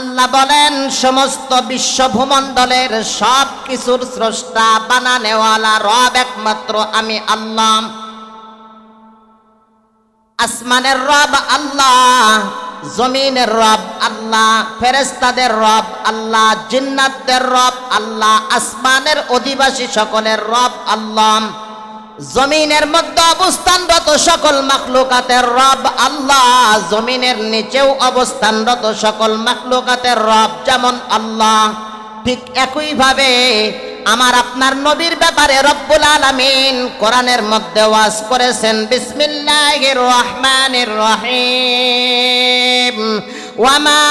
আল্লাহ বলেন সমস্ত বিশ্ব ভূমণ্ডলের সব কিছুর স্রষ্টা বানানেওয়ালা রব একমাত্র আমি আল্লাহ। আসমানের রব আল্লাহ, জমিনের রব আল্লাহ, ফেরেশতাদের রব আল্লাহ, জিন্নাতদের রব আল্লাহ, আসমানের অধিবাসী সকলের রব আল্লাহ, জমিনের মধ্যে অবস্থানরত সকল মাখলুকাতের রব আল্লাহ, জমিনের নিচেও অবস্থানরত সকল মাখলুকাতের রব যেমন আল্লাহ, ঠিক একই ভাবে আমার আপনার নবীর ব্যাপারে রব্বুল আলামিন কোরআনের মধ্যে ওয়াজ করেছেন বিসমিল্লাহির রহমানির রহিম ওয়ামা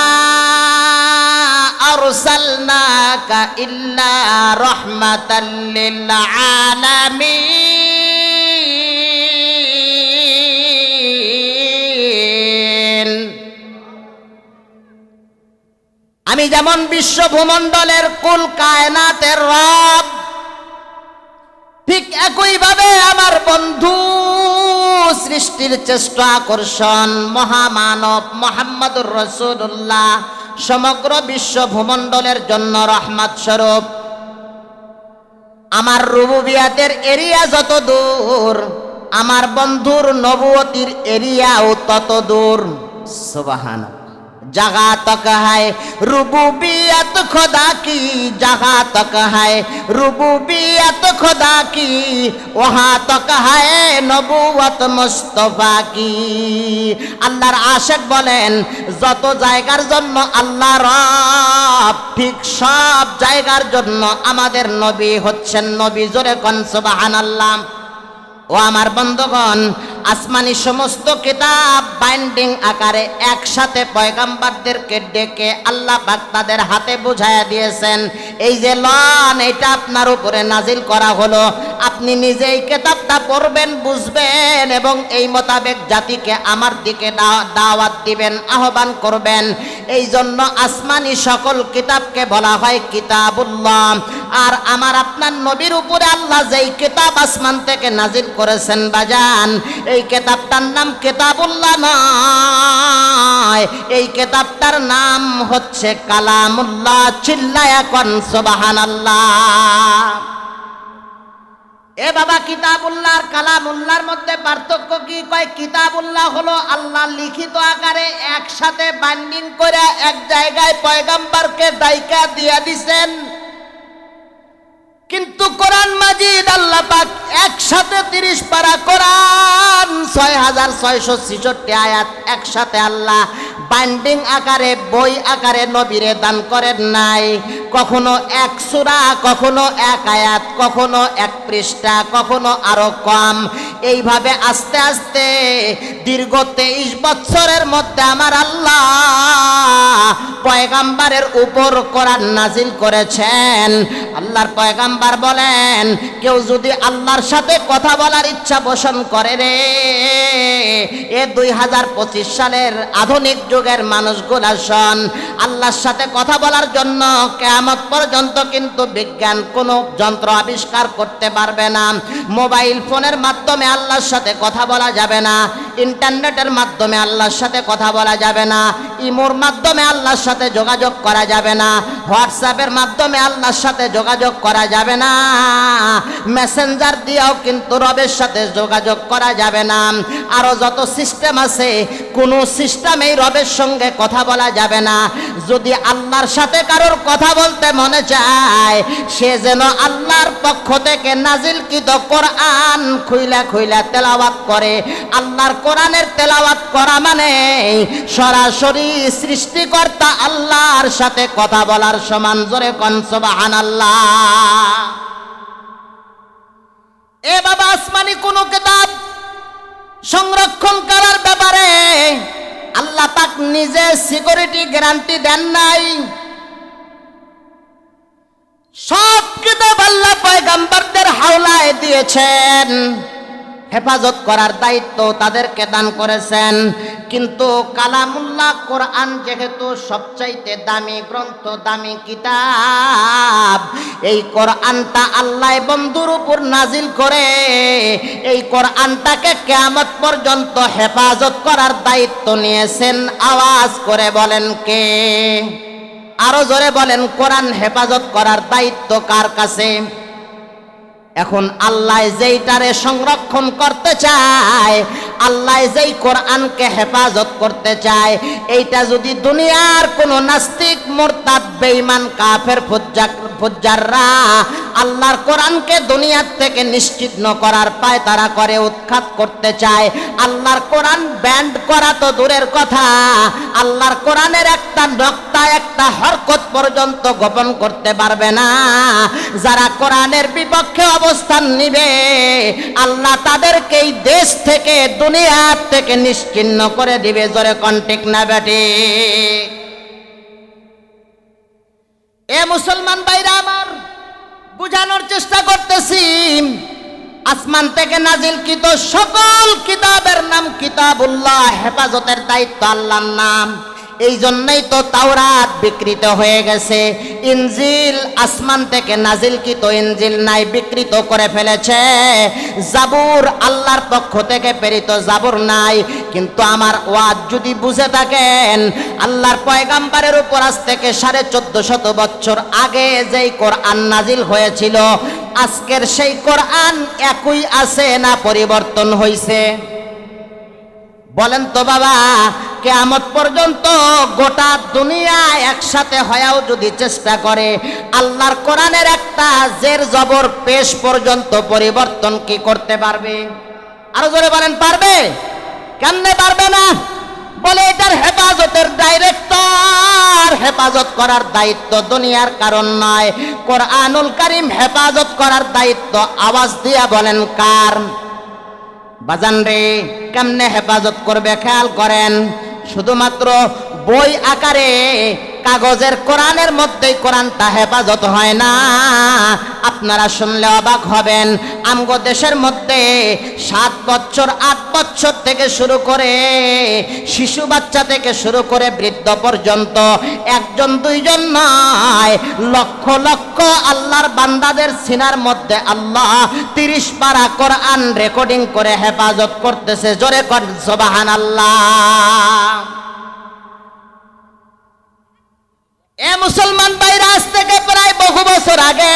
আরসালনাকা ইল্লা রাহমাতাল লিল আলামিন। আমি যেমন বিশ্ব ভূমণ্ডলের কুল কায়নাতের রব, ঠিক একইভাবে আমার বন্ধু সৃষ্টির চেষ্টা আকর্ষণ মহামানব মুহাম্মদুর রাসূলুল্লাহ সমগ্র বিশ্ব ভূমণ্ডলের জন্য রহমত স্বরূপ। আমার রুবুবিয়াতের এরিয়া যত দূর, আমার বন্ধুর নবুয়তির এরিয়াও তত দূর। সুবহানাল্লাহ। जगह तक है रुबूबियत खुदा की, जगह तक है रुबूबियत खुदा की, वहाँ तक है नबुवत मुस्तफा की। আল্লাহর আশিক বলেন যত জায়গার জন্য আল্লাহ রব, ঠিক সব জায়গার জন্য আমাদের নবী হচ্ছেন নবী। জোরে কোন সুবহানাল্লাহ। ও আমার বন্ধুগণ, আসমানি সমস্ত কিতাব বাইন্ডিং আকারে একসাথে পয়গম্বরদেরকে ডেকে আল্লাহ পাক তাদের হাতে বুঝায়া দিয়েছেন, এই যে লন এটা আপনার উপরে নাজিল করা হলো, আপনি নিজেই কিতাবটা পড়বেন, বুঝবেন এবং এই মোতাবেক জাতিকে আমার দিকে দাওয়াত দিবেন, আহ্বান করবেন। এই জন্য আসমানি সকল কিতাবকে বলা হয় কিতাবুল্লাহ। আর আমার আপনার নবীর উপরে আল্লাহ যেই কিতাব আসমান থেকে নাজিল করেছেন বাজান, এই কিতাবটার নাম কিতাবুল্লাহ নয়, এই কিতাবটার নাম হচ্ছে কালামুল্লাহ। চিল্লায়া কোন সুবহানাল্লাহ। এ বাবা, কিতাবুল্লাহ আর কালামুল্লাহর মধ্যে পার্থক্য কি? কয় কিতাবুল্লাহ হলো আল্লাহ লিখিত আকারে একসাথে বাইন্ডিং করে এক জায়গায় পয়গম্বরকে দায়িকা দিয়া দিছেন, কিন্তু কোরআন মাজিদ আল্লাহ পাক একসাথে 30 পারা কোরআন 6666 আয়াত একসাথে আল্লাহ বাইন্ডিং আকারে বই আকারে নবীরে দান করেন নাই। কখনো এক সূরা, কখনো এক আয়াত, কখনো এক পৃষ্ঠা, কখনো আরো কম। এইভাবে আস্তে আস্তে দীর্ঘ 23 বছরের মধ্যে আমার আল্লাহ পয়গম্বরের উপর কোরআন নাজিল করেছেন। আল্লাহর পয়গম্বর বলেন, কেউ যদি আল্লাহর সাথে কথা বলার ইচ্ছা পোষণ করে রে, এ 2025 সালের আধুনিক যুগের মানুষগুলা শোন, আল্লাহর সাথে কথা বলার জন্য কিয়ামত পর্যন্ত কিন্তু বিজ্ঞান কোনো যন্ত্র আবিষ্কার করতে পারবে না। মোবাইল ফোনের মাধ্যমে আল্লাহর সাথে কথা বলা যাবে না, ইন্টারনেটের মাধ্যমে আল্লাহর সাথে কথা বলা যাবে না, ইমোর মাধ্যমে আল্লাহর সাথে যোগাযোগ করা যাবে না, হোয়াটসঅ্যাপের মাধ্যমে আল্লাহর সাথে যোগাযোগ করা যাবে না, মেসেঞ্জার দিয়েও কিন্তু রবের সাথে যোগাযোগ করা যাবে না। আরো যত সিস্টেম আছে, কোনো সিস্টেমেই রবের সঙ্গে কথা বলা যাবে না। যদি আল্লাহর সাথে কারোর কথা বলতে মনে চায়, সে যেন আল্লাহর পক্ষ থেকে নাজিলকৃত কোরআন খুইলা খুইলা তেলাওয়াত করে। আল্লাহর কোরআনের তেলাওয়াত করা মানে সরাসরি সৃষ্টিকর্তা আল্লাহর সাথে কথা বলার সমান। জোরে কোন সুবহানাল্লাহ। এ বাবা, আসমানি কোন কিতাব সংরক্ষণ করার ব্যাপারে আল্লাহ পাক নিজে সিকিউরিটি গ্যারান্টি দেন নাই। সব কিতাব আল্লাহ পয়গম্বরদের হাওলায় দিয়েছেন, হেফাজত করার দায়িত্ব তাদেরকে দান করেছেন। কিন্তু কালামুল্লাহ কোরআন যেহেতু সবচাইতে দামি গ্রন্থ, দামি কিতাব, এই কোরআনটা আল্লাহ বন্ধুর উপর নাজিল করে এই কোরআনটাকে কিয়ামত পর্যন্ত হেফাজত করার দায়িত্ব নিয়েছেন। আওয়াজ করে বলেন কে? আরো জোরে বলেন, কোরআন হেফাজত করার দায়িত্ব কার কাছে? এখন আল্লাহ যেইটারে সংরক্ষণ করতে চায়, আল্লাহ যেই কোরআনকে হেফাজত করতে চায়, এইটা যদি দুনিয়ার কোন নাস্তিক মুরতাদ বেঈমান কাফের ফুজ্জাররা আল্লাহর কোরআনকে দুনিয়ার থেকে নিশ্চিহ্ন করার পায় তারা করে, উৎখাত করতে চায়, আল্লাহর কোরআন ব্যান্ড করা তো দূরের কথা, আল্লাহর কোরআনের একটা নক্তা একটা হরকত পর্যন্ত গোপন করতে পারবে না। যারা কোরআনের বিপক্ষে অবস্থান নিবে, আল্লাহ তাদেরকে এই দেশ থেকে দুনিয়ার থেকে নিশ্চিহ্ন করে দিবে। জোরে কোন ঠিক না বেটি? এ মুসলমান ভাইরা আমার, বুঝানোর চেষ্টা করতেছি, আসমান থেকে নাজিলকৃত সকল কিতাবের নাম কিতাবুল্লাহ, হেফাজতের দায়িত্ব আল্লাহর নাম। এই জন্যই তো তাওরাত বিকৃত হয়ে গেছে, ইনজিল আসমান থেকে নাজিলকৃত ইনজিল নাই, বিকৃত করে ফেলেছে। জাবুর আল্লাহর পক্ষ থেকে প্রেরিত জাবুর নাই। কিন্তু আমার ওয়াজ যদি বুঝে থাকেন, আল্লাহর পয়গাম্বরের উপর আজ থেকে 1450 বছর আগে যেই কোরআন নাজিল হয়েছিল, আজকের সেই কোরআন একই আছে না পরিবর্তন হয়েছে? বলেন তো বাবা, কিয়ামত পর্যন্ত গোটা দুনিয়া একসাথে হয়েও যদি চেষ্টা করে, আল্লাহর কোরআনের একটা জের জবর পেশ পর্যন্ত পরিবর্তন কি করতে পারবে? আরো জোরে বলেন, পারবে? কেমনে পারবে না? বলে এটার হেফাজতের ডাইরেক্টর, হেফাজত করার দায়িত্ব দুনিয়ার কারণ নয়, কোরআনুল কারীম হেফাজত করার দায়িত্ব আওয়াজ দিয়া বলেন কার? বাজান রে, কেমনে হেফাজত করবে খেয়াল করেন। শুধুমাত্র বই আকারে কাগজের কোরআনের মধ্যেই কোরআনটা হেফাজত হয় না। আপনারা শুনলে অবাক হবেন, আমগো দেশের মধ্যে 7 বছর 8 বছর থেকে শুরু করে শিশু বাচ্চা থেকে শুরু করে বৃদ্ধ পর্যন্ত, একজন দুইজন নয়, লক্ষ লক্ষ আল্লাহর বান্দাদের সিনার মধ্যে আল্লাহ 30 পারা কোরআন রেকর্ডিং করে হেফাজত করতেছে। জোরে কর সুবহানাল্লাহ। এ মুসলমান ভাইরা, আজ থেকে প্রায় বহু বছর আগে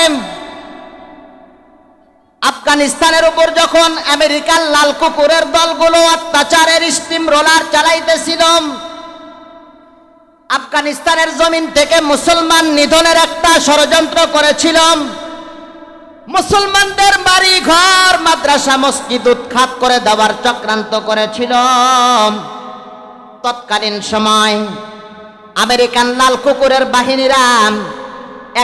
আফগানিস্তানের উপর যখন আমেরিকার লাল কুকুরের দলগুলো অত্যাচারের স্টিম রোলার চালাইতেছিল, আফগানিস্তানের জমিন থেকে মুসলমান নিধনের একটা ষড়যন্ত্র করেছিল, মুসলমানদের বাড়ি ঘর মাদ্রাসা মসজিদ উৎখাত করে দেওয়ার চক্রান্ত করেছিল। তৎকালীন সময় আমেরিকান লাল কুকুরের বাহিনীরা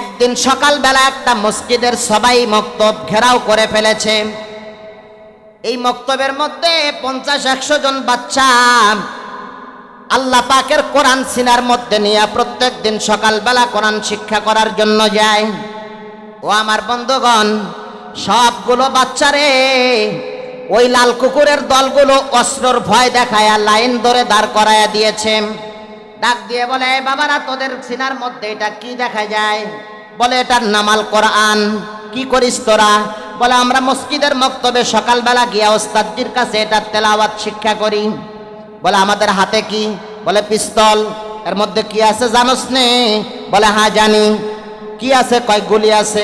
একদিন সকালবেলা একটা মসজিদের সবাই মক্তব ঘেরাও করে ফেলেছে। এই মক্তবের মধ্যে 50-100 জন বাচ্চা আল্লাহ পাকের কোরআন সিনার মধ্যে নিয়ে প্রত্যেক দিন সকালবেলা কোরআন শিক্ষা করার জন্য যায়। ও আমার বন্ধুগণ, সবগুলো বাচ্চারে ওই লাল কুকুরের দলগুলো অস্ত্রর ভয় দেখায় লাইন ধরে দাঁড় করায়া দিয়েছে। ডাক দিয়ে বলে, বাবারা, তোদের সিনার মধ্যে এটা কি দেখা যায়? বলে, এটার নাম আল কোরআন। কি করিস তোরা? বলে, আমরা মসজিদের মক্তবে সকালবেলা গিয়া ওস্তাদজির কাছে এটার তেলাওয়াত শিক্ষা করি। বলে, আমাদের হাতে কি? বলে, পিস্তল। এর মধ্যে কি আছে জানোস নে? বলে, হ্যাঁ জানি। কি আছে? কয় গুলি আছে।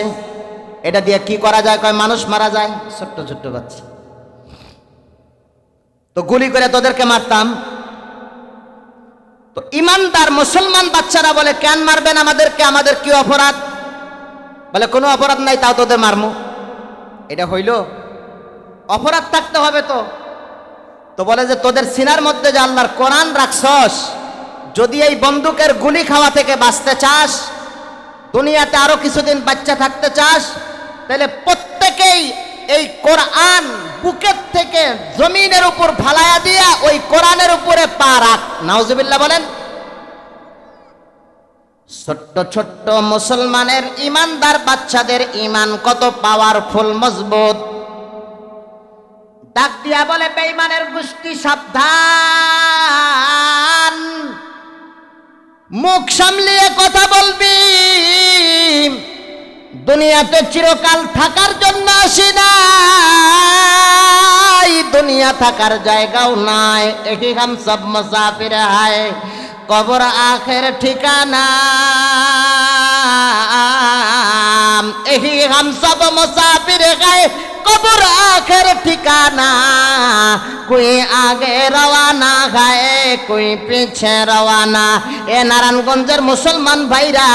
এটা দিয়ে কি করা যায়? কয় মানুষ মারা যায়। ছোট্ট ছোট্ট বাচ্চা। তো গুলি করে তোদেরকে মারতাম। তো ইমানদার মুসলমান বাচ্চারা বলে, কেন মারবেন আমাদেরকে? আমাদের কি অপরাধ? বলে, কোনো অপরাধ নাই, তাও তোদের মারমু। এটা হইল? অপরাধ থাকতে হবে তো। তো বলে যে, তোদের সিনার মধ্যে যে আল্লাহর কোরআন রাখছস, যদি এই বন্দুকের গুলি খাওয়া থেকে বাঁচতে চাস, দুনিয়াতে আরো কিছুদিন বাচ্চা থাকতে চাস, তাহলে প্রত্যেকেই এই কোরআন বুকের থেকে জমিনের উপর ফালায়া দিয়া ওই কোরআনের উপরে পা রাখ। নাউজুবিল্লাহ বলেন। ছোট্ট ছোট্ট মুসলমানের ইমানদার বাচ্চাদের ইমান কত পাওয়ারফুল, মজবুত। ডাক দিয়া বলে, বেঈমানের গোষ্ঠী সাবধান, মুখ সামলিয়ে কথা বলবি। দুনিয়াতে চিরকাল থাকার জন্য আসি নাই, দুনিয়া থাকার জায়গাও নাই। একই হাম সব মুসাফির হায়, কবর আখের ঠিকানা। মুসাফির গায়ে কবর আখের ঠিকানা, কোই আগে রওয়ানা গায়ে কোই পিছে রওয়ানা। এ নারায়ণগঞ্জের মুসলমান ভাইরা,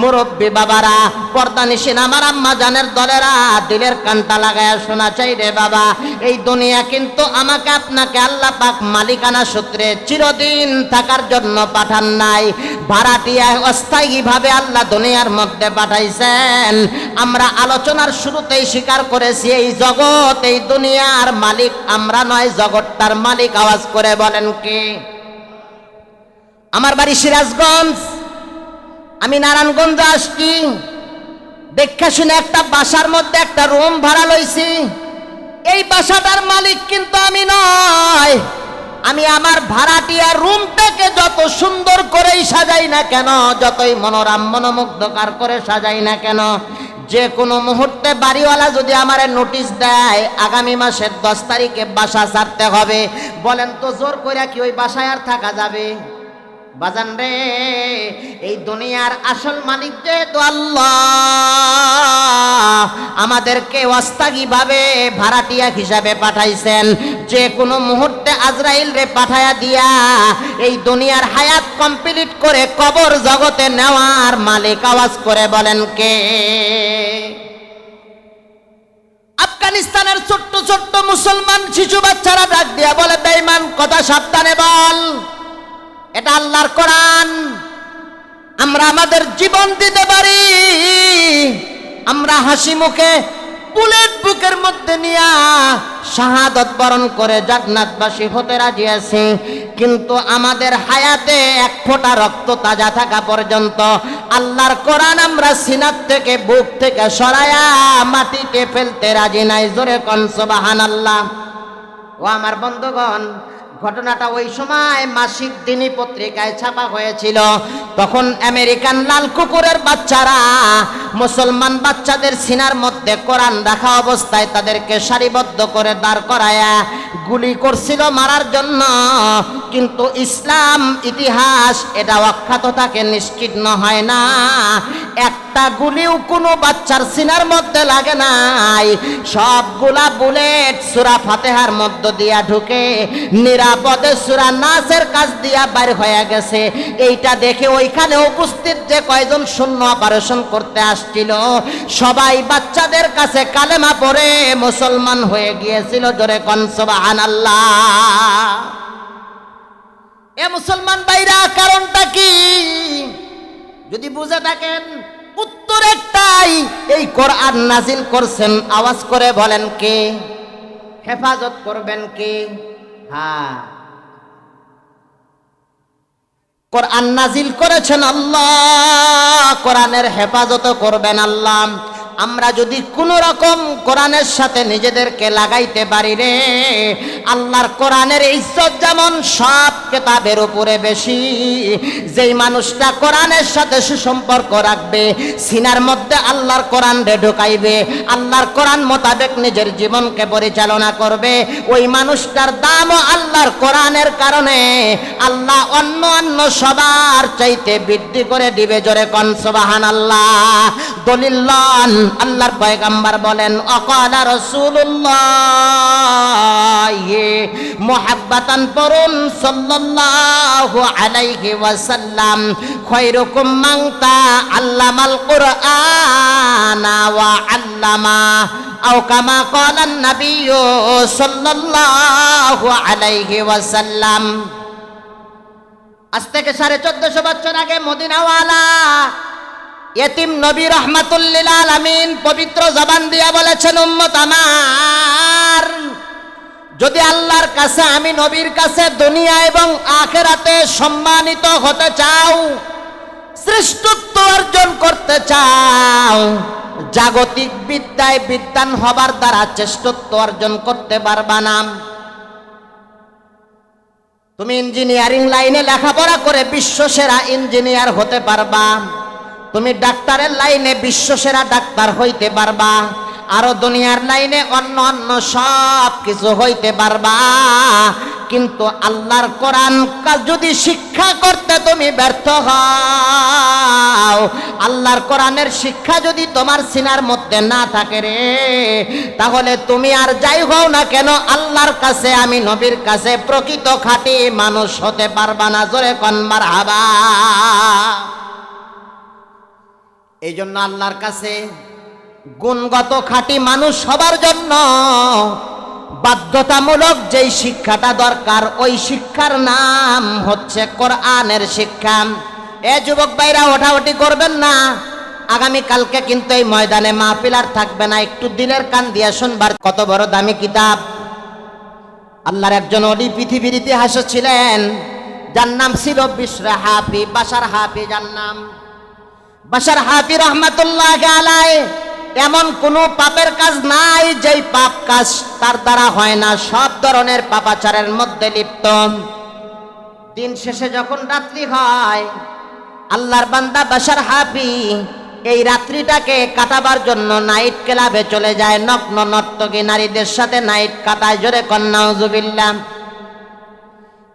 মুরব্বী বাবারা, পর্দানিশীন আমার আম্মা জানের দলেরা, দিলের কানটা লাগায় শোনা চাই রে বাবা, এই দুনিয়া কিন্তু আমাকে আপনাকে আল্লাহ পাক মালিকানা সূত্রে চিরদিন থাকার জন্য পাঠান নাই, ভাড়াটিয়া অস্থায়ীভাবে আল্লাহ দুনিয়ার মধ্যে পাঠাইছেন। আমরা আলোচনার শুরুতেই স্বীকার করেছি এই জগৎ, এই দুনিয়ার মালিক আমরা নয়, জগৎটার মালিক। আওয়াজ করে বলেন কে? আমার বাড়ি সিরাজগঞ্জ, আমি নারায়ণগঞ্জ আসছি, দেখা শুনে একটা বাসার মধ্যে একটা রুম ভাড়া লইছি। এই বাসাটার মালিক কিন্তু আমি নয়, আমি আমার ভাড়াটিয়া রুমটাকে যত সুন্দর করেই সাজাই না কেন, যতই মনোরম মনোমুগ্ধকর করে সাজাই না কেন, যে কোনো মুহূর্তে বাড়িওয়ালা যদি আমারে নোটিশ দেয় আগামী মাসের 10 তারিখে বাসা ছাড়তে হবে, বলেন তো জোর কইরা কি ওই বাসায় আর থাকা যাবে? বাজান রে, এই দুনিয়ার আসল মালিক যেহেতু আল্লাহ, আমাদেরকে অস্থায়ীভাবে ভাড়াটিয়া হিসাবে পাঠাইছেন। যে কোনো মুহূর্তে আজরাইল রে পাঠায়া দিয়া এই দুনিয়ার হায়াত কমপ্লিট করে কবর জগতে নেওয়ার মালিক। আওয়াজ করে বলেন কে? আফগানিস্তানের ছোট্ট ছোট্ট মুসলমান শিশু বাচ্চারা ডাক দিয়া বলে, বেঈমান, কথা সাবধানে বল, এটা আল্লাহর কোরআন, আমরা আমাদের জীবন দিতে পারি, আমরা হাসি মুখে বুলেট বুকের মধ্যে নিয়া শাহাদত বরণ করে জান্নাতবাসী হতে রাজি আছি, কিন্তু আমাদের হায়াতে এক ফোঁটা রক্ত তাজা থাকা পর্যন্ত আল্লাহর কোরআন আমরা সিনাত থেকে বুক থেকে সরায়া মাটিতে ফেলতে রাজি নাই। জোরে কোন সুবহানাল্লাহ। ও আমার বন্ধুগণ, ঘটনাটা ওই সময় মাসিক দিনী পত্রিকায় ছাপা হয়েছিল। তখন আমেরিকান লাল কুকুরের বাচ্চারা মুসলমান বাচ্চাদের সিনার মধ্যে কোরআন রাখা অবস্থায় তাদেরকে সারিবদ্ধ করে দাঁড় করায়া গুলি করছিল মারার জন্য। কিন্তু ইসলাম ইতিহাস এটা অখ্যাত থাকে, নিশ্চিহ্ন হয় না। একটা গুলিও কোনো বাচ্চার সিনার মধ্যে লাগে নাই, সবগুলা বুলেট সূরা ফাতিহার মধ্য দিয়া ঢুকে নিরাপদে সূরা নাসের কাছ দিয়া বাইর হয়ে গেছে। এইটা দেখে ওইখানে উপস্থিত যে কয়জন শূন্য অপারেশন করতে আসছিল সবাই বাচ্চাদের কাছে কালেমা পড়ে মুসলমান হয়ে গিয়েছিল। জোরে কোন সুবহানাল্লাহ। এ মুসলমান ভাইরা, কারণটা কি যদি বুঝে থাকেন, উত্তর একটাই, এই কোরআন নাজিল করছেন, আওয়াজ করে বলেন কে? হেফাজত করবেন কে? হ্যাঁ, কোরআন নাজিল করেছেন আল্লাহ, কোরআনের হেফাজত করবেন আল্লাহ। আমরা যদি কোনো রকম কোরআনের সাথে নিজেদেরকে লাগাইতে পারি রে, আল্লাহর কোরআনের ইজ্জত যেমন সব কিতাবের উপরে বেশি। যেই মানুষটা কোরআনের সাথে সুসম্পর্ক রাখবে, সিনার মধ্যে আল্লাহর কোরআন রে ঢুকাইবে, আল্লাহর কোরআন মোতাবেক নিজের জীবনকে পরিচালনা করবে, ওই মানুষটার দামও আল্লাহর কোরআনের কারণে আল্লাহ অন্য অন্য সবার চাইতে বৃদ্ধি করে দিবে। জোরে কোন সুবহানাল্লাহ। দলিল লন, আল্লাহর পয়গম্বর বলেন, অকালা রাসূলুল্লাহ, মুহাব্বাতান পড়ুন সাল্লাল্লাহু আলাইহি ওয়াসাল্লাম, খায়রুকুম মান তাআল্লামাল কুরআনা ওয়া আল্লামা, আও কামা ক্বালান নাবিয়্যু সাল্লাল্লাহু আলাইহি ওয়াসাল্লাম। আজ থেকে 1450 বছর আগে মদিনাওয়ালা ইতিম নবী রাহমাতুল লিল আলামিন পবিত্র জবান দিয়া বলেছেন, উম্মত আমার, যদি আল্লাহর কাছে, আমি নবীর কাছে দুনিয়া এবং আখিরাতে সম্মানিত হতে চাও, শ্রেষ্ঠত্ব অর্জন করতে চাও, জাগতিক বিদ্যায় বিদ্বান হবার দ্বারা শ্রেষ্ঠত্ব অর্জন করতে পারবা না। তুমি ইঞ্জিনিয়ারিং লাইনে লেখাপড়া করে বিশ্বসেরা ইঞ্জিনিয়ার হতে পারবা, তুমি ডাক্তারের লাইনে বিশ্বসেরা ডাক্তার হইতে পারবা, আরো দুনিয়ার লাইনে অন্য অন্য সব কিছু হইতে পারবা, কিন্তু আল্লাহর কোরআন যদি শিক্ষা করতে তুমি ব্যর্থ হও, আল্লাহর কোরআনের শিক্ষা যদি তোমার সিনার মধ্যে না থাকে রে, তাহলে তুমি আর যাই হও না কেন আল্লাহর কাছে, আমি নবীর কাছে প্রকৃত খাঁটি মানুষ হতে পারবা না। জোরে কোন মারহাবা। এই জন্য আল্লাহর কাছে গুণগত খাঁটি মানুষ সবার জন্য বাধ্যতামূলক যেই শিক্ষাটা দরকার, ওই শিক্ষার নাম হচ্ছে কোরআনের শিক্ষা। এ যুবক ভাইরা, ওঠাওঠি করবেন না। আগামী কালকে কিন্তু এই ময়দানে মাহফিল আর থাকবে না, একটু দিলের কান দিয়া শুনবার। কত বড় দামি কিতাব! আল্লাহর একজন ওলি পৃথিবীর ইতিহাসে ছিলেন, যার নাম ছিল বিশর হাফি, বাশার হাফি। যার নাম বাশার হাফি রহমাতুল্লাহ আলাইহি। এমন কোন পাপের কাজ নাই যেই পাপ কাজ তার দ্বারা হয় না, সব ধরনের পাপাচারের মধ্যে লিপ্ত। দিন শেষে যখন রাত্রি হয়, আল্লাহর বান্দা বাশার হাফি এই রাত্রিটাকে কাটাবার জন্য নাইট ক্লাবে চলে যায়, নগ্ন নর্তকী নারীদের সাথে নাইট কাটায়। জোরে কন্যা নাউজুবিল্লাহ।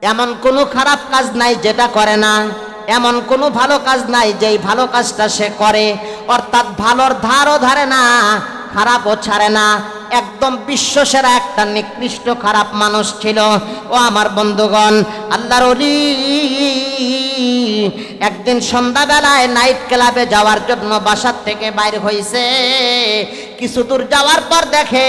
এমন কোনো খারাপ কাজ নাই যেটা করে না, এমন কোনো ভালো কাজ নাই যেই ভালো কাজটা সে করে। অর্থাৎ ভালোর ধারও ধারে না, খারাপও ছাড়ে না। একদম বিশ্বসেরা একটা নিকৃষ্ট খারাপ মানুষ ছিল। ও আমার বন্ধুগণ, আল্লাহর ওলি একদিন সন্ধ্যাবেলায় নাইট ক্লাবে যাওয়ার জন্য বাসার থেকে বাইর হয়েছে। কিছু দূর যাওয়ার পর দেখে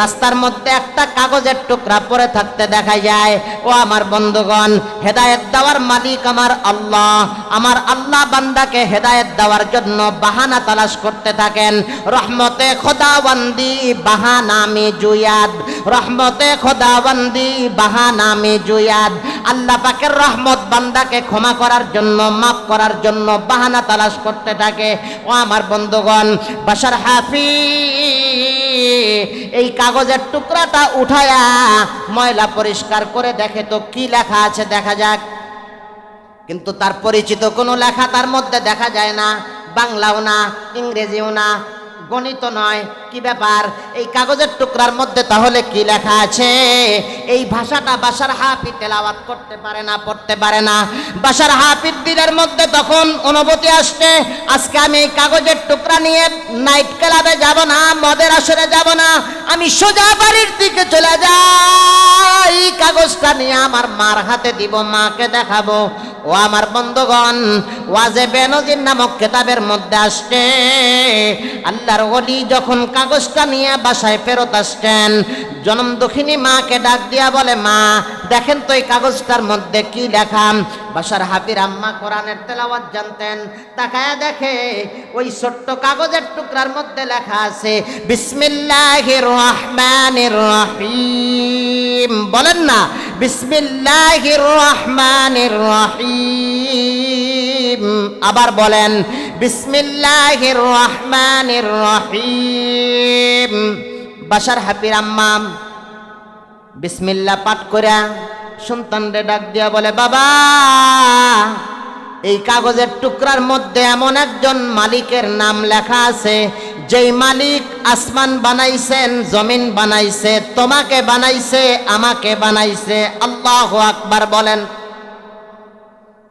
রাস্তার মধ্যে একটা কাগজের টুকরা পড়ে থাকতে দেখা যায়। ও আমার বন্ধুগণ, হেদায়েত দেওয়ার মালিক আমার আল্লাহ। আমার আল্লাহ বান্দাকে হেদায়েত দেওয়ার জন্য বাহানা তালাশ করতে থাকেন। রহমতে খোদাবন্দি বাহানা মে জুয়াদ, রহমতে খোদাবন্দি বাহানা মে জুয়াদ। আল্লাহ পাকের রহমত বান্দাকে ক্ষমা করার জন্য, মাফ করার জন্য বাহানা তালাশ করতে থাকে। ও আমার বন্ধুগণ, বাশার হাফি এই কাগজের টুকরাটা উঠায়া ময়লা পরিষ্কার করে দেখে তো কি লেখা আছে দেখা যাক। কিন্তু তার পরিচিত কোনো লেখা তার মধ্যে দেখা যায় না, বাংলাও না, ইংরেজিও না, গণিত নয়। কি ব্যাপার? এই কাগজের টুকরার মধ্যে তাহলে কি লেখা আছে? এই ভাষাটা বাশার হাফি তেলাওয়াত করতে পারে না, পড়তে পারে না। বাশার হাফির দিলের মধ্যে তখন অনুভূতি আসছে, আজকে আমি এই কাগজের টুকরা নিয়ে নাইট ক্লাবে যাব না, মদের আসরে যাব না, আমি সোজা বাড়ির দিকে চলে যাই। কাগজটা নিয়ে আমার মার হাতে দিব, মাকে দেখাবো। ও আমার বন্ধুগণ, ওয়াজে বেনজির নামক কিতাবের মধ্যে আসছে, আল্লাহর ওলি যখন কাগজটা নিয়ে বাসায় ফেরত আসছেন, জনম দুঃখিনী মাকে ডাক দিয়া বলে, মা দেখেন তো এই কাগজটার মধ্যে কি লেখা। বাশার হাফির আম্মা কোরআনের তেলাওয়াত জানতেন। তাকায়া দেখে ওই ছোট্ট কাগজের টুকরার মধ্যে লেখা আছে বিসমিল্লাহির রহমানির রহিম। বলেন না, বিসমিল্লাহির রহমানির রহিম। আবার বলেন, বিসমিল্লাহির রহমানির রহিম। বাশার হাফির আম্মা বিসমিল্লাহ পাঠ করে সন্তানরে ডাক দিয়া বলে, বাবা এই কাগজের টুকরার মধ্যে এমন একজন মালিকের নাম লেখা আছে, যেই মালিক আসমান বানাইছেন, জমিন বানাইছে, তোমাকে বানাইছে, আমাকে বানাইছে। আল্লাহু আকবার বলেন।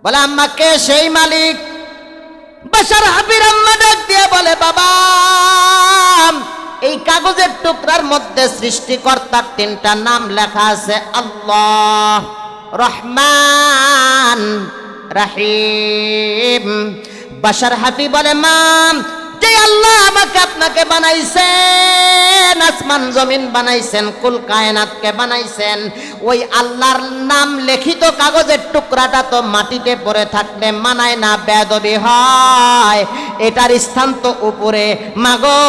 বলে, আম্মা কে সেই মালিক? বাশার হাফির আম্মা ডাক দিয়ে বলে, বাবা এই কাগজের টুকরার মধ্যে সৃষ্টিকর্তার তিনটা নাম লেখা আছে, আল্লাহ, রহমান, রাহিম। বাশার হাফি বলে, মা যে আল্লাহ আমাকে আপনাকে বানাইছেন, আসমান জমিন বানাইছেন, কুল কায়নাতকে বানাইছেন, ওই আল্লাহর নাম লিখিত কাগজের টুকরাটা তো মাটিতে পড়ে থাকলে মানায় না, বেয়াদবি হয়। এটার স্থান তো উপরে। মাগো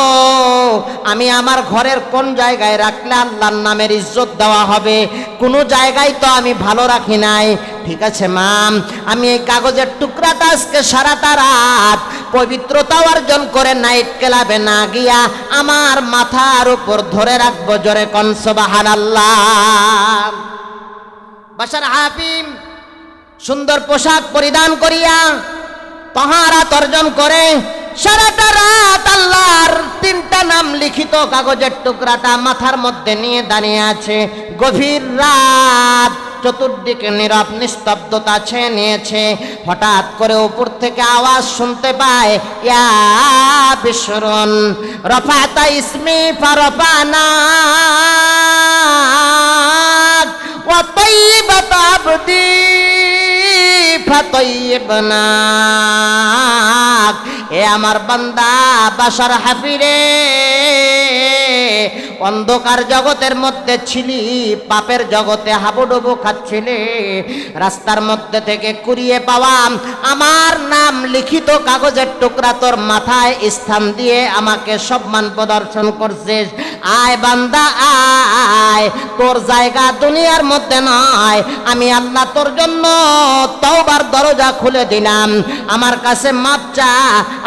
আমি আমার ঘরের কোন জায়গায় রাখলে আল্লাহর নামের ইজ্জত দেওয়া হবে? কোনো জায়গায় তো আমি ভালো রাখি নাই। ঠিক আছে মা, আমি এই কাগজের টুকরাটা আজকে সারাটা রাত পবিত্রতা অর্জন করে নাইট ক্লাবে না গিয়া আমার মাথার উপর ধরে রাখবো। জোরে কোন সুবহানাল্লাহ। বাশার হাফি সুন্দর পোশাক পরিধান করিয়া তাহারাত অর্জন করে সারাটা রাত আল্লাহর তিনটা নাম লিখিত কাগজের টুকরাটা মাথার মধ্যে নিয়ে দাঁড়িয়ে আছে। গভীর রাত চতুর্দিকে নীরব নিস্তব্ধতা ছেয়ে নিয়েছে। হঠাৎ করে উপর থেকে আওয়াজ শুনতে পায়, ইয়া বিশরুন রফাতা ইসমি ফারফানা ওয়া তাইয়্যিবাতা আবদি ফাতাইয়্যিবনা। এ আমার বান্দা বাশার হাফিরে, অন্ধকার জগতের মধ্যে ছিলি, পাপের জগতে হাবুডুবু খাচ্ছিলি, রাস্তার মধ্যে থেকে কুড়িয়ে পাওয়া আমার নাম লিখিত কাগজের টুকরা তোর মাথায় স্থান দিয়ে আমাকে সম্মান প্রদর্শন করছিস। আয় বান্দা আয়, তোর জায়গা দুনিয়ার মধ্যে নয়। আমি আল্লাহ তোর জন্য তওবার দরজা খুলে দিলাম। আমার কাছে মাপ চা,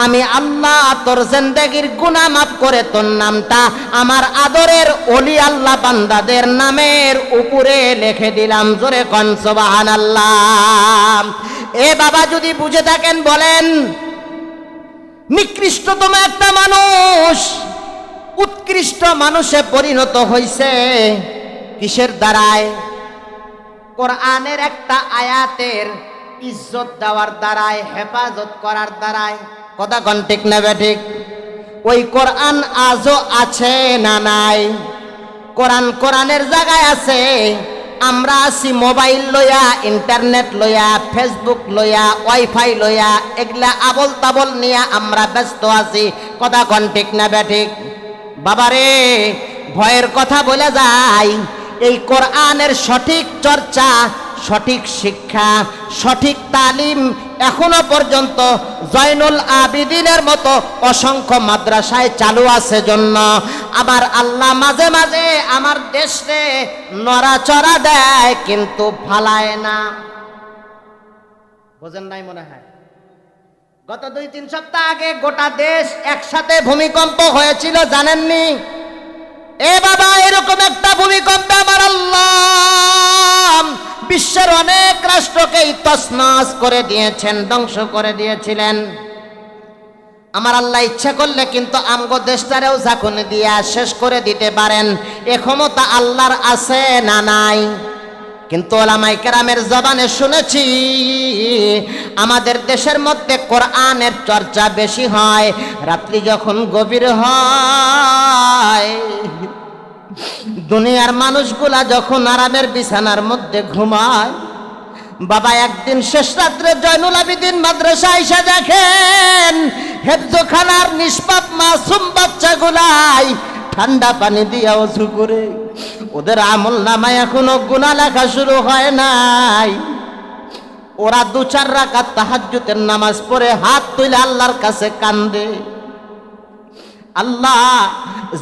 আমি আল্লাহ তোর জিন্দেগির গুনাহ মাফ করে তোর নামটা আমার আদরের ওলি আল্লাহ বান্দাদের নামের উপরে লিখে দিলাম। জোরে কোন সুবহানাল্লাহ। এ বাবা যদি বুঝে থাকেন বলেন, নিকৃষ্টতম একটা মানুষ উৎকৃষ্ট মানুষে পরিণত হইছে কিসের দ্বারায়? কোরআনের একটা আয়াতের ইজ্জত দেওয়ার দ্বারায়, হেফাজত করার দ্বারায়। কথা কোন ঠিক না বেঠিক? ওই কোরআন আজও আছে না নাই? কোরআনের জায়গায় আছে, আমরা আছি মোবাইল লইয়া, ইন্টারনেট লইয়া, ফেসবুক লইয়া, ওয়াইফাই লইয়া, এগুলা আবল তাবল নিয়ে আমরা ব্যস্ত আছি। কথা কোন ঠিক না বেঠিক? বাবারে, ভয়ের কথা বলে যাই, এই কোরআনের সঠিক চর্চা, সঠিক শিক্ষা, সঠিক তালিম এখনো পর্যন্ত জয়নুল আবিদিনের মতো অসংখ্য মাদ্রাসায় চালু আছে। জন্য আবার আল্লাহ মাঝে মাঝে আমার দেশে নড়াচড়া দেয়, কিন্তু ফালায় না। বোঝেন নাই মনে হয়? গত 2-3 সপ্তাহ আগে গোটা দেশ একসাথে ভূমিকম্প হয়েছিল, জানেননি? এ বাবা, এরকম একটা ভূমিকম্পে আমার আল্লাহ বিশ্বের অনেক রাষ্ট্রকেই তছনছ করে দিয়েছেন, ধ্বংস করে দিয়েছিলেন। আমার আল্লাহ ইচ্ছা করলে কিন্তু আমগো দেশটারেও ঝাঁকুনি দিয়া শেষ করে দিতে পারেন। এ ক্ষমতা আল্লাহর আছে না নাই? কিন্তু ওলামায়ে কেরামের জবানে শুনেছি, আমাদের দেশের মধ্যে কোরআনের চর্চা বেশি হয় রাত্রি যখন গভীর হয়, দুনিয়ার মানুষগুলা যখন আরামের বিছানার মধ্যে ঘুমায়। বাবা, একদিন শেষ রাত্রে জয়নুল আবিদিন মাদ্রাসা এসে দেখেন হেফজখানার নিষ্পাপ মাসুম বাচ্চাগুলাই ঠান্ডা পানি দিয়া ওযু করে, ওদের আমল নামায় এখনো গুনাহ লেখা শুরু হয় নাই। ওরা 2-4 রাকাত তাহাজ্জুদের নামাজ পড়ে হাত তুলে আল্লাহর কাছে কান্দে, আল্লাহ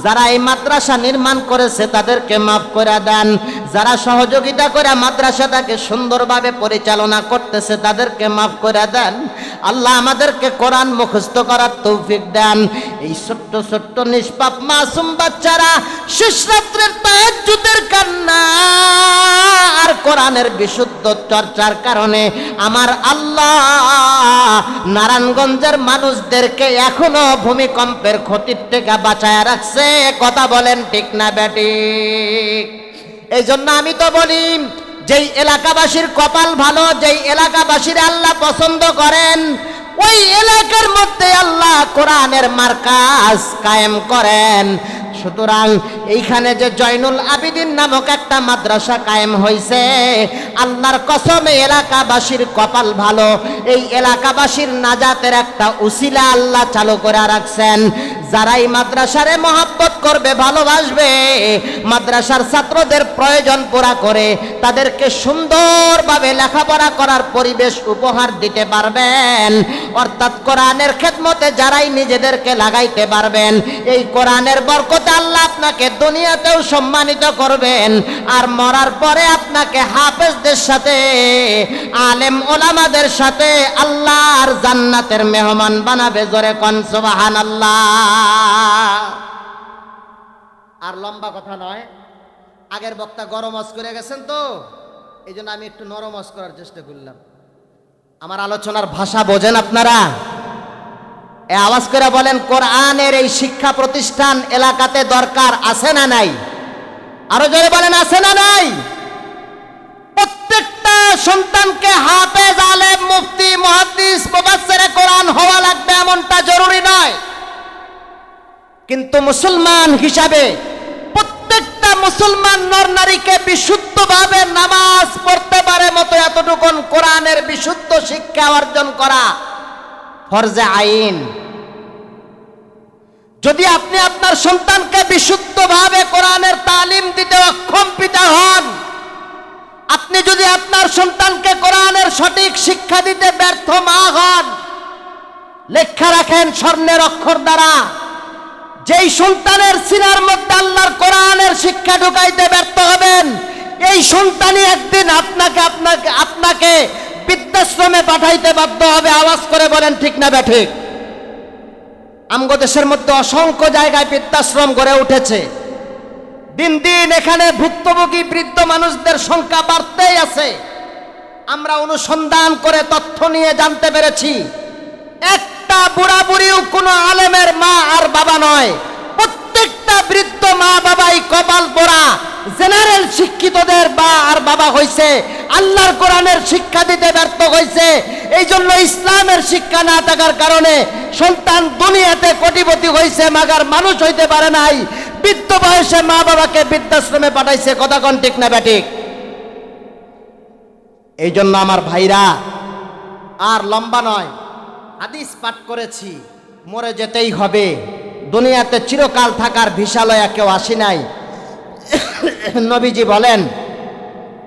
যারা এই মাদ্রাসা নির্মাণ করেছে তাদেরকে মাফ করে দেন, যারা সহযোগিতা করে মাদ্রাসাটাকে সুন্দরভাবে পরিচালনা করতেছে তাদেরকে মাফ করে দেন। আল্লাহ আমাদেরকে কোরআন মুখস্থ করার তৌফিক দেন। এই ছোট্ট ছোট্ট নিষ্পাপ মাসুম বাচ্চারা শেষ রাত্রের তাহাজ্জুদের কান্না আর কোরআনের বিশুদ্ধ চর্চার কারণে আমার আল্লাহ নারায়ণগঞ্জের মানুষদেরকে এখনো ভূমিকম্পের ক্ষতির থেকে বাঁচায় রাখছে। কথা বলেন ঠিক না বেঠিক? এই জন্য আমি তো বলি, যেই এলাকাবাসীর কপাল ভালো, যেই এলাকাবাসীর আল্লাহ পছন্দ করেন, ওই এলাকার মধ্যে আল্লাহ কোরআনের মার্কাজ কায়েম করেন। সুতরাং এইখানে যে জয়নুল আবিদিন নামক একটা মাদ্রাসা কায়েম হয়েছে, আল্লাহর কসমে এলাকাবাসীর কপাল ভালো। এই এলাকাবাসীর নাজাতের একটা উসিলা আল্লাহ চালু করে রাখছেন। যারা এই মাদ্রাসারে মহব্বত করবে, ভালোবাসবে, মাদ্রাসার ছাত্রদের প্রয়োজন পুরা করে তাদেরকে সুন্দরভাবে লেখাপড়া করার পরিবেশ উপহার দিতে পারবেন, অর্থাৎ কোরআনের খেদমতে যারাই নিজেদেরকে লাগাইতে পারবেন, এই কোরআনের বরকতে আল্লাহ আপনাকে দুনিয়াতেও সম্মানিত করবেন, আর মরার পরে আপনাকে হাফেজদের সাথে, আলেম ওলামাদের সাথে আল্লাহর জান্নাতের মেহমান বানাবে। জোরে কোন সুবহানাল্লাহ। আর লম্বা কথা নয়, আগের বক্তা গরম ওয়াজ করে গেছেন, তো এই জন্য আমি একটু নরম ওয়াজ করার চেষ্টা করলাম। আমার আলোচনার ভাষা বোঝেন আপনারা? এ আওয়াজ করে বলেন, কোরআনের এই শিক্ষা প্রতিষ্ঠান এলাকাতে দরকার আছে না নাই? আরো জোরে বলেন, আছে না নাই? প্রত্যেকটা সন্তানকে হাফেজ, আলেম, মুফতি, মুহাদ্দিস, মুফাসসিরে কোরআন হওয়া লাগবে এমনটা জরুরি নয়। কিন্তু মুসলমান হিসাবে প্রত্যেকটা মুসলমান নর নারীকে বিশুদ্ধভাবে নামাজ পড়তে পারে মতো এতটুকু কোরআনের বিশুদ্ধ শিক্ষা অর্জন করা ফরজে আইন। যদি আপনি আপনার সন্তানকে বিশুদ্ধভাবে কোরআনের তালিম দিতে অক্ষম পিতা হন, আপনি যদি আপনার সন্তানকে কোরআনের সঠিক শিক্ষা দিতে ব্যর্থ মা হন, লেখা রাখেন স্বর্ণের অক্ষর দ্বারা, যেই সন্তানের সিনার মধ্যে আল্লাহর কোরআনের শিক্ষা ঢুকাইতে ব্যর্থ হবেন, এই সন্তানই একদিন আপনাকে বৃদ্ধাশ্রমে পাঠাইতে বাধ্য হবে। আওয়াজ করে বলেন ঠিক না ব্যাঠিক? আমগো দেশের মধ্যে অসংখ্য জায়গায় বৃদ্ধাশ্রম গড়ে উঠেছে। দিন দিন এখানে ভুক্তভোগী বৃদ্ধ মানুষদের সংখ্যা বাড়তেই আছে। আমরা অনুসন্ধান করে তথ্য নিয়ে জানতে পেরেছি, একটা বুড়া বুড়িও কোনো আলেমের মা আর বাবা নয়। প্রত্যেকটা বৃদ্ধ মা বাবাই কপাল পোড়া জেনারেল শিক্ষিতদের মা আর বাবা হয়েছে, আল্লাহর কোরআনের শিক্ষা দিতে ব্যর্থ হয়েছে। এই জন্য ইসলামের শিক্ষা না থাকার কারণে সন্তান দুনিয়াতে কোটিপতি হয়েছে, মাগার মানুষ হইতে পারে নাই। বৃদ্ধ বয়সে মা বাবাকে বৃদ্ধাশ্রমে পাঠাইছে। কথা কোন ঠিক না ব্যাঠিক? এই জন্য আমার ভাইরা, আর লম্বা নয়, হাদিস পাঠ করেছি, মরে যেতেই হবে। দুনিয়াতে চিরকাল থাকার ভিসালয়া কেউ আসি নাই। নবীজি বলেন,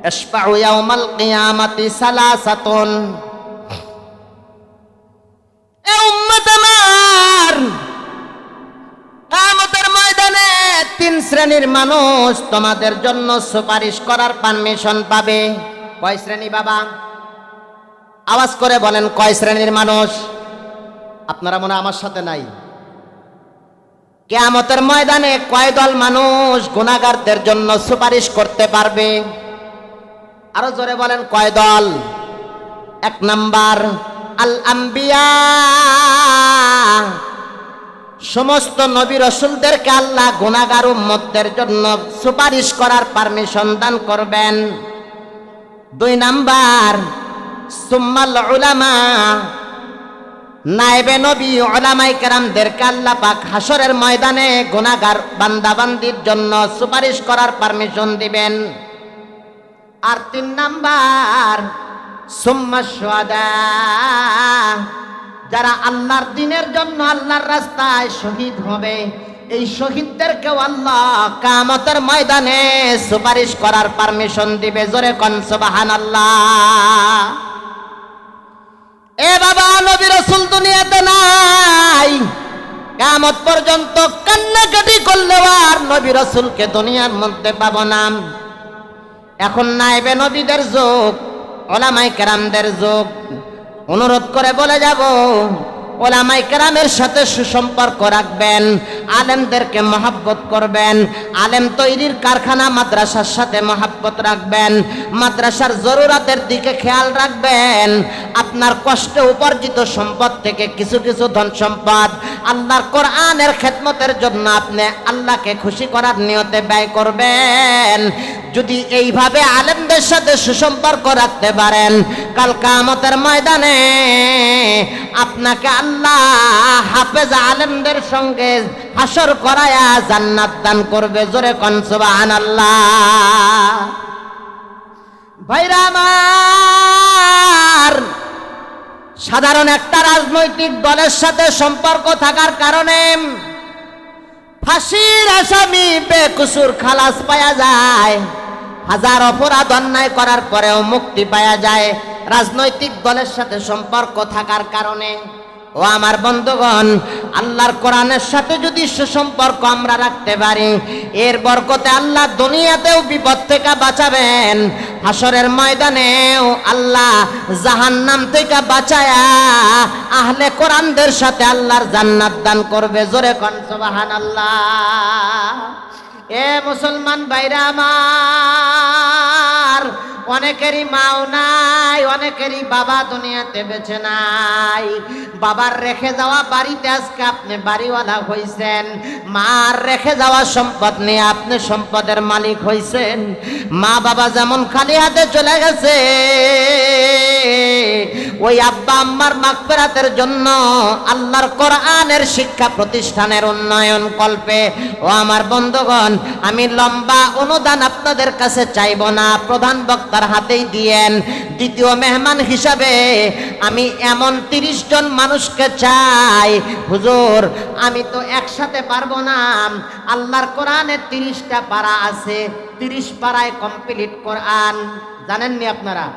ইশফাউ ইয়াউমাল কিয়ামাতি সালাসাতুন, এ উম্মত আমার, কিয়ামতের ময়দানে তিন শ্রেণীর মানুষ তোমাদের জন্য সুপারিশ করার পারমিশন পাবে। কয় শ্রেণী বাবা? আওয়াজ করে বলেন, কয় শ্রেণীর মানুষ? আপনারা মনে আমার সাথে নাই। কিয়ামতের ময়দানে কয় দল মানুষ গুনাহগারদের জন্য সুপারিশ করতে পারবে? আরো জোরে বলেন, কয় দল? এক নাম্বার, আল আম্বিয়া, সমস্ত নবী রাসূলদেরকে আল্লাহ গুনাহগার উম্মতদের জন্য সুপারিশ করার পারমিশন দান করবেন। দুই নাম্বার, সুম্মাল উলামা, নায়েবে নবী উলামায়ে কেরামদেরকে আল্লাহ পাক হাসরের ময়দানে গুনাহগার বান্দাবান্দির জন্য সুপারিশ করার পারমিশন দিবেন। আর তিন নাম্বার, সুম্মা শুহাদা, যারা আল্লাহর দ্বীনের জন্য আল্লাহর রাস্তায় শহীদ হবে, এই শহীদদেরকেও আল্লাহ কিয়ামতের ময়দানে সুপারিশ করার পারমিশন দিবে। জোরে কোন সুবহানাল্লাহ। এ বাবা, নবী রাসূল দুনিয়াতে নাই, কিয়ামত পর্যন্ত কান্নাকাটি করলেও আর নবী রাসূলকে দুনিয়ার মধ্যে পাবো না। এখন নায়েবে নবীদের যুগ, উলামায়ে কেরামদের যুগ। অনুরোধ করে বলে যাব, উলামায়ে কেরামের সাথে সুসম্পর্ক রাখবেন, আলেমদেরকে মহব্বত করবেন, আলেম তৈরির কারখানা মাদ্রাসার সাথে মহব্বত রাখবেন, মাদ্রাসার জরুরাতের দিকে খেয়াল রাখবেন। আপনার কষ্টে উপার্জিত সম্পদ থেকে কিছু কিছু ধন সম্পদ আল্লাহর কোরআনের খেদমতের জন্য আপনি আল্লাহকে খুশি করার নিয়তে ব্যয় করবেন। যদি এইভাবে আলেমদের সাথে সুসম্পর্ক রাখতে পারেন, কাল কিয়ামতের ময়দানে আপনাকে আল্লাহ হাফেজ আলেমদের সঙ্গে হাসর করায়া জান্নাত দান করবে। জোরে কোন সুবহানাল্লাহ। ভাইরা আমার, সাধারণ একটা রাজনৈতিক দলের সাথে সম্পর্ক থাকার কারণে ফাঁসির আসামি বেকসুর খালাস পাওয়া যায়, হাজার অপরাধ অন্যায় করার পরেও মুক্তি পাওয়া যায় রাজনৈতিক দলের সাথে সম্পর্ক থাকার কারণে। ও আমার বন্ধুগণ, আল্লাহর কোরআনের সাথে যদি সুসম্পর্ক আমরা রাখতে পারি, এর বরকতে আল্লাহ দুনিয়াতেও বিপদ থেকে বাঁচাবেন, হাসরের ময়দানেও আল্লাহ জাহান্নাম থেকে বাঁচায়া আহলে কোরআনদের সাথে আল্লাহর জান্নাত দান করবে। জোরে কোন সুবহানাল্লাহ। এ মুসলমান ভাইরা আমার, অনেকেরই মাও নাই, অনেকেরই বাবা দুনিয়াতে বেঁচে নাই। বাবার রেখে যাওয়া বাড়িতে আজকে আপনি বাড়িওয়ালা হইছেন, মার রেখে যাওয়া সম্পদ নিয়ে আপনি সম্পদের মালিক হইছেন। মা বাবা যেমন খালি হাতে চলে গেছে, ওই আব্বা আম্মার মাগফিরাতের জন্য আল্লাহর কোরআনের শিক্ষা প্রতিষ্ঠানের উন্নয়ন কল্পে ও আমার বন্ধুগণ, আমি লম্বা অনুদান আপনাদের কাছে চাইব না, প্রধান বক্তার হাতেই দিয়েন। দ্বিতীয় মেহমান হিসাবে আমি এমন 30 জন মানুষকে চাই। হুজুর, আমি তো একসাথে পারবো না, আল্লাহর কোরআনে 30টা পারা আছে, 30 পারায় কমপ্লিট কোরআন। জানেননি আপনারা?